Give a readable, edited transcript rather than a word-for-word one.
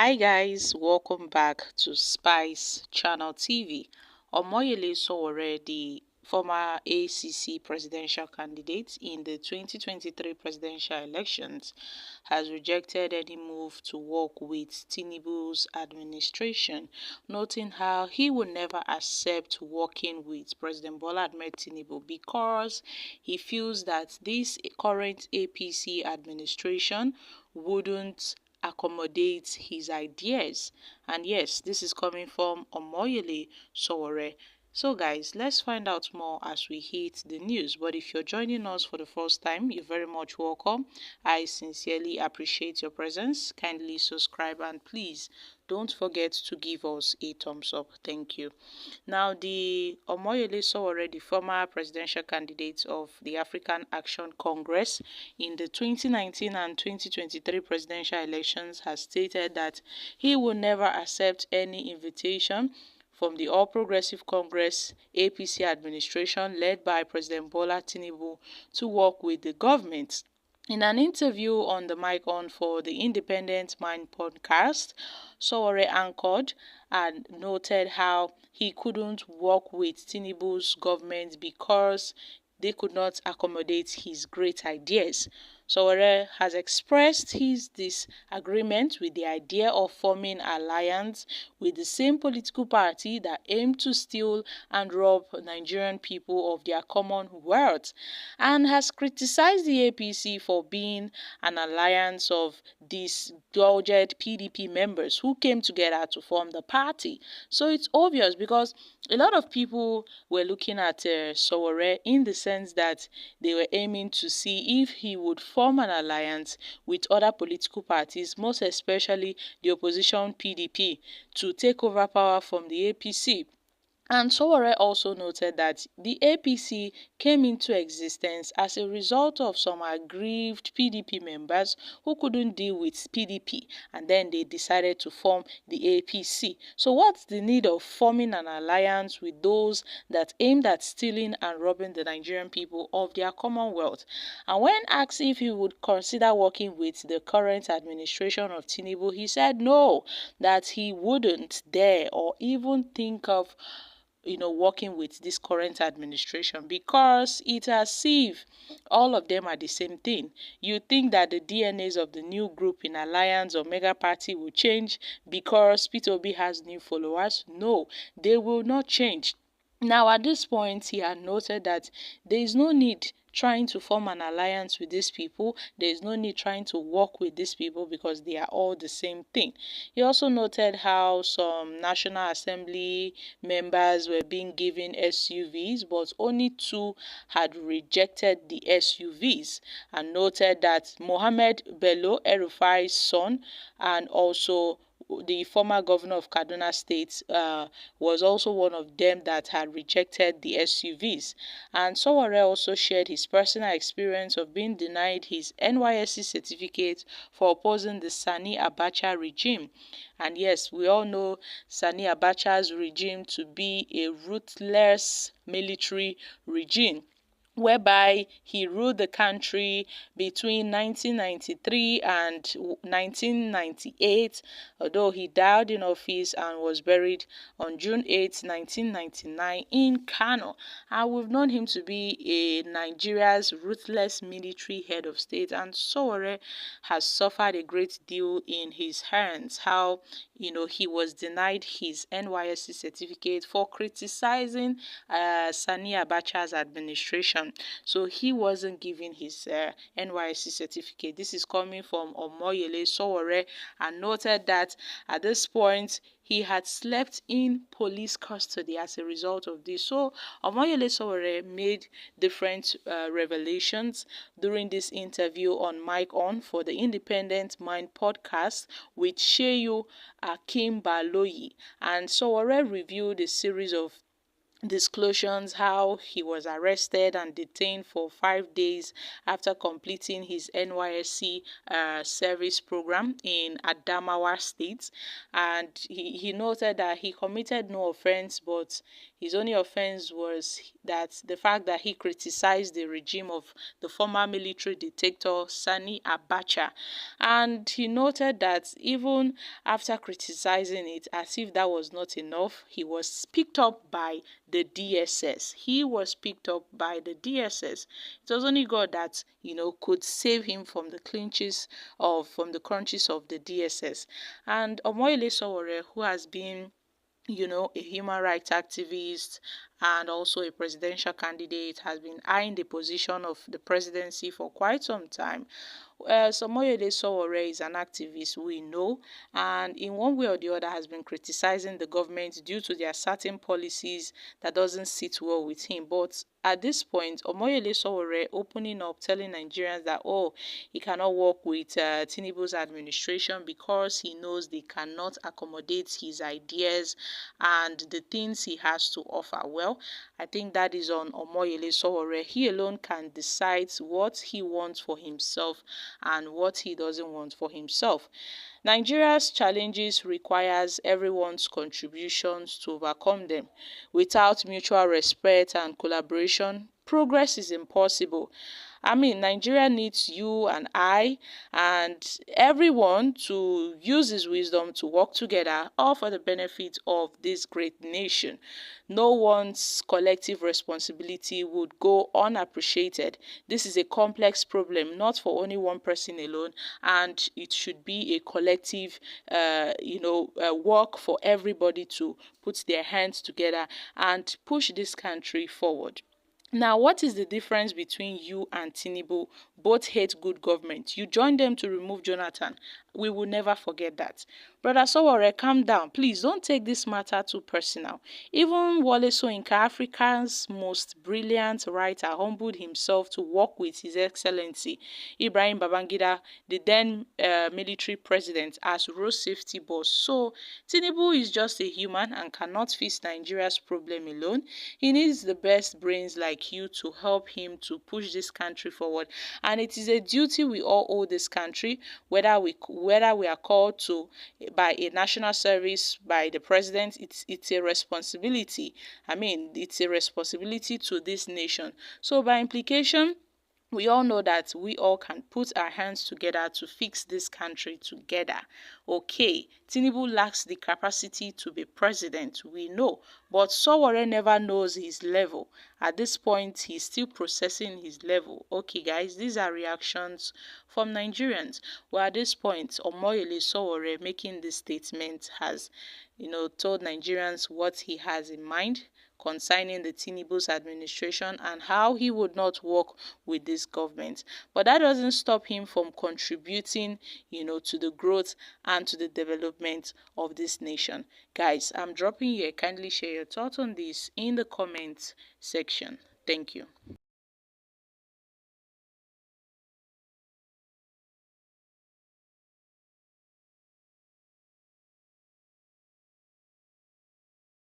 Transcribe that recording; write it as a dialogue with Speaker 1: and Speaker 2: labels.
Speaker 1: Hi guys, welcome back to Spice Channel TV. Omoyele Sowore, the former ACC presidential candidate in the 2023 presidential elections, has rejected any move to work with Tinubu's administration, noting how he would never accept working with President Bola Ahmed Tinubu because he feels that this current APC administration wouldn't accommodate his ideas. And yes, this is coming from Omoyele Sowore. So guys, let's find out more as we hit the news. But if you're joining us for the first time, you're very much welcome. I sincerely appreciate your presence. Kindly subscribe and please don't forget to give us a thumbs up. Thank you. Now, the Omoyele Sowore, the former presidential candidate of the African Action Congress in the 2019 and 2023 presidential elections, has stated that he will never accept any invitation from the All Progressive Congress APC administration led by President Bola Tinubu to work with the government. In an interview on the mic on for the Independent Mind podcast, Sowore anchored and noted how he couldn't work with Tinubu's government because they could not accommodate his great ideas. Sowore has expressed his disagreement with the idea of forming alliance with the same political party that aimed to steal and rob Nigerian people of their common wealth, and has criticized the APC for being an alliance of disgorged PDP members who came together to form the party. So it's obvious because a lot of people were looking at Sowore in the sense that they were aiming to see if he would form an alliance with other political parties, most especially the opposition PDP, to take over power from the APC. And Sowore also noted that the APC came into existence as a result of some aggrieved PDP members who couldn't deal with PDP, and then they decided to form the APC. So what's the need of forming an alliance with those that aimed at stealing and robbing the Nigerian people of their commonwealth? And when asked if he would consider working with the current administration of Tinubu, he said no, that he wouldn't dare or even think of working with this current administration because it's as if all of them are the same thing. You think that the DNAs of the new group in alliance or mega party will change because Peter Obi has new followers? No, they will not change. Now, at this point, he had noted that there is no need trying to form an alliance with these people. There is no need trying to work with these people because they are all the same thing. He also noted how some National Assembly members were being given SUVs, but only two had rejected the SUVs, and noted that Mohammed Bello, El-Rufai's son, and also the former governor of Kaduna State, was also one of them that had rejected the SUVs. And Sowore also shared his personal experience of being denied his NYSC certificate for opposing the Sani Abacha regime. And yes, we all know Sani Abacha's regime to be a ruthless military regime, whereby he ruled the country between 1993 and 1998, although he died in office and was buried on June 8, 1999 in Kano. And we've known him to be a Nigeria's ruthless military head of state, and Sowore has suffered a great deal in his hands. How he was denied his NYSC certificate for criticizing Sani Abacha's administration. So he wasn't given his NYSC certificate. This is coming from Omoyele Sowore, and noted that at this point he had slept in police custody as a result of this. So Omoyele Sowore made different revelations during this interview on Mike On for the Independent Mind podcast with Sheyu Akim Baloyi, and Sowore reviewed a series of disclosures how he was arrested and detained for 5 days after completing his NYSC service program in Adamawa State. And he noted that he committed no offense, but his only offense was that the fact that he criticized the regime of the former military dictator Sani Abacha. And he noted that even after criticizing it, as if that was not enough, he was picked up by the DSS. He was picked up by the DSS. It was only God that, could save him from the clinches from the crunches of the DSS. And Omoyele Sowore, who has been a human rights activist and also a presidential candidate, has been eyeing the position of the presidency for quite some time. Samoyede Sowore is an activist, we know, and in one way or the other has been criticizing the government due to their certain policies that doesn't sit well with him. But at this point, Omoyele Sowore opening up, telling Nigerians that, he cannot work with Tinubu's administration because he knows they cannot accommodate his ideas and the things he has to offer. Well, I think that is on Omoyele Sowore. He alone can decide what he wants for himself and what he doesn't want for himself. Nigeria's challenges requires everyone's contributions to overcome them. Without mutual respect and collaboration, progress is impossible. I mean, Nigeria needs you and I and everyone to use his wisdom to work together, all for the benefit of this great nation. No one's collective responsibility would go unappreciated. This is a complex problem, not for only one person alone, and it should be a collective, work for everybody to put their hands together and push this country forward. Now, what is the difference between you and Tinubu? Both hate good government. You joined them to remove Jonathan. We will never forget that. Brother Sowore, calm down. Please don't take this matter too personal. Even Wole Soyinka, Africa's most brilliant writer, humbled himself to work with His Excellency Ibrahim Babangida, the then military president, as road safety boss. So Tinubu is just a human and cannot fix Nigeria's problem alone. He needs the best brains like you to help him to push this country forward. And it is a duty we all owe this country, whether we are called to by a national service by the president. It's a responsibility. I mean, it's a responsibility to this nation. So by implication, we all know that we all can put our hands together to fix this country together. Okay, Tinubu lacks the capacity to be president, we know, but Sowore never knows his level. At this point, he's still processing his level. Okay, guys, these are reactions from Nigerians. Well, at this point, Omoyele Sowore making this statement has, told Nigerians what he has in mind concerning the Tinubu's administration and how he would not work with this government. But that doesn't stop him from contributing, to the growth and to the development of this nation. Guys, I'm dropping here. Kindly share your thoughts on this in the comments section. Thank you.